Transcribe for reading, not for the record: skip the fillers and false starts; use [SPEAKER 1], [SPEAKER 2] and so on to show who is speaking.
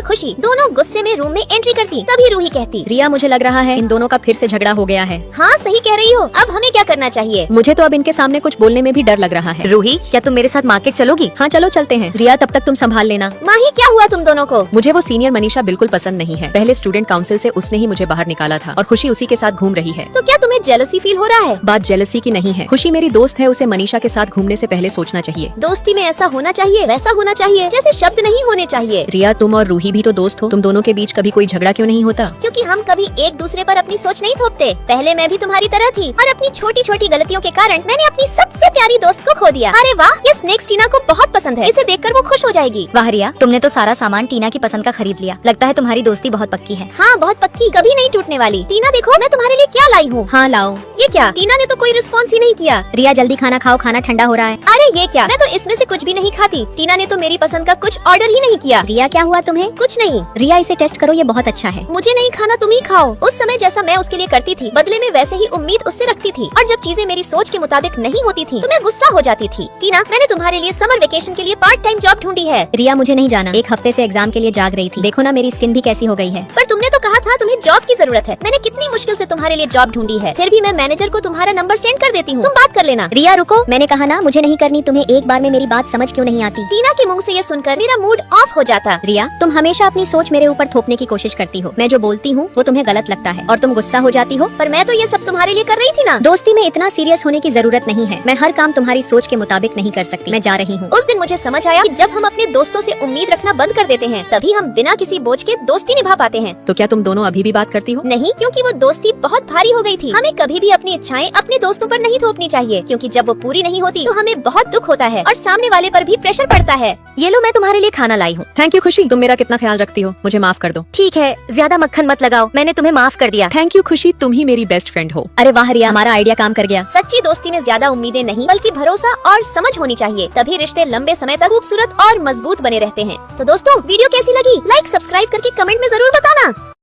[SPEAKER 1] खुशी दोनों गुस्से में रूम में एंट्री करती, तभी रूही कहती,
[SPEAKER 2] रिया मुझे लग रहा है इन दोनों का फिर से झगड़ा हो गया है।
[SPEAKER 1] हाँ सही कह रही हो, अब हमें क्या करना चाहिए?
[SPEAKER 2] मुझे तो अब इनके सामने कुछ बोलने में भी डर लग रहा है।
[SPEAKER 3] रूही क्या तुम मेरे साथ मार्केट चलोगी?
[SPEAKER 2] हाँ चलो चलते हैं। रिया तब तक तुम संभाल लेना।
[SPEAKER 1] माही क्या हुआ तुम दोनों को?
[SPEAKER 2] मुझे वो सीनियर मनीषा बिल्कुल पसंद नहीं है। पहले स्टूडेंट काउंसिल से उसने ही मुझे बाहर निकाला था और खुशी उसी के साथ घूम रही है।
[SPEAKER 1] तो क्या तुम्हें जेलसी फील हो रहा है?
[SPEAKER 2] बात जेलसी की नहीं है, खुशी मेरी दोस्त है, उसे मनीषा के साथ घूमने से पहले सोचना चाहिए।
[SPEAKER 1] दोस्ती में ऐसा होना चाहिए, वैसा होना चाहिए जैसे शब्द नहीं होने चाहिए।
[SPEAKER 2] रिया तुम और रूही भी तो दोस्त हो, तुम दोनों के बीच कभी कोई झगड़ा क्यों नहीं होता?
[SPEAKER 1] क्योंकि हम कभी एक दूसरे पर अपनी सोच नहीं थोपते। पहले मैं भी तुम्हारी तरह थी और अपनी छोटी छोटी गलतियों के कारण मैंने अपनी सबसे प्यारी दोस्त को खो दिया। अरे वाह, ये स्नेक्स टीना को बहुत पसंद है, इसे देखकर वो खुश हो जाएगी।
[SPEAKER 3] वाह रिया, तुमने तो सारा सामान टीना की पसंद का खरीद लिया। लगता है तुम्हारी दोस्ती बहुत पक्की है।
[SPEAKER 1] हाँ बहुत पक्की, कभी नहीं टूटने वाली। टीना देखो मैं तुम्हारे लिए क्या लाई हूँ।
[SPEAKER 2] हाँ लाओ।
[SPEAKER 1] ये क्या? टीना ने तो कोई रिस्पॉन्स ही नहीं किया।
[SPEAKER 3] रिया जल्दी खाना खाओ, खाना ठंडा हो रहा है।
[SPEAKER 1] अरे ये क्या, मैं तो इसमें से कुछ भी नहीं खाती। टीना ने तो मेरी पसंद का कुछ ऑर्डर ही नहीं किया।
[SPEAKER 3] रिया क्या हुआ तुम्हें?
[SPEAKER 1] कुछ नहीं।
[SPEAKER 3] रिया इसे टेस्ट करो, ये बहुत अच्छा है।
[SPEAKER 1] मुझे नहीं खाना, तुम ही खाओ। उस समय जैसा मैं उसके लिए करती थी, बदले में वैसे ही उम्मीद उससे रखती थी, और जब चीजें मेरी सोच के मुताबिक नहीं होती थी तो मैं गुस्सा हो जाती थी। टीना मैंने तुम्हारे लिए समर वेकेशन के लिए पार्ट टाइम जॉब ढूंढी है।
[SPEAKER 3] रिया मुझे नहीं जाना, एक हफ्ते से एग्जाम के लिए जाग रही थी। देखो ना मेरी स्किन भी कैसी हो गई है।
[SPEAKER 1] पर तुमने तो कहा था तुम्हें जॉब की जरूरत है। मैंने कितनी मुश्किल से तुम्हारे लिए जॉब ढूंढी है, फिर भी मैं मैनेजर को तुम्हारा नंबर सेंड कर देती हूँ, तुम बात कर लेना।
[SPEAKER 3] रिया रुको, मैंने कहा ना मुझे नहीं करनी। तुम्हें एक बार में मेरी बात समझ क्यों नहीं आती?
[SPEAKER 1] टीना के मुंह से ये सुनकर मेरा मूड ऑफ हो जाता।
[SPEAKER 3] रिया तुम हमेशा अपनी सोच मेरे ऊपर थोपने की कोशिश करती हो। मैं जो बोलती हूँ वो तुम्हें गलत लगता है और तुम गुस्सा हो जाती हो।
[SPEAKER 1] पर मैं तो ये सब तुम्हारे लिए कर रही थी ना।
[SPEAKER 3] दोस्ती में इतना सीरियस होने की जरूरत नहीं है। मैं हर काम तुम्हारी सोच के मुताबिक नहीं कर सकती। मैं जा रही हूँ।
[SPEAKER 1] उस दिन मुझे समझ आया कि जब हम अपने दोस्तों से उम्मीद रखना बंद कर देते हैं तभी हम बिना किसी बोझ के दोस्ती निभा पाते हैं।
[SPEAKER 2] तो क्या तुम दोनों अभी भी बात करती हो?
[SPEAKER 1] नहीं, क्योंकि वो दोस्ती बहुत भारी हो गई थी। हमें कभी भी अपनी इच्छाएं अपने दोस्तों पर नहीं थोपनी चाहिए, क्योंकि जब वो पूरी नहीं होती तो हमें बहुत दुख होता है और सामने वाले पर भी प्रेशर पड़ता है।
[SPEAKER 3] ये लो मैं तुम्हारे लिए खाना लाई हूँ।
[SPEAKER 2] थैंक यू खुशी, तुम मेरा कितना ख्याल रखती हो, मुझे माफ कर दो।
[SPEAKER 3] ठीक है, ज्यादा मक्खन मत लगाओ, मैंने तुम्हें माफ कर दिया।
[SPEAKER 2] थैंक यू खुशी, तुम ही मेरी बेस्ट फ्रेंड हो।
[SPEAKER 3] अरे वाह रिया, हमारा आइडिया काम कर गया।
[SPEAKER 1] सच्ची दोस्ती में ज्यादा उम्मीदें नहीं बल्कि भरोसा और समझ होनी चाहिए, तभी रिश्ते लंबे समय तक खूबसूरत और मजबूत बने रहते हैं। तो दोस्तों वीडियो कैसी लगी, लाइक सब्सक्राइब करके कमेंट में जरूर बताना।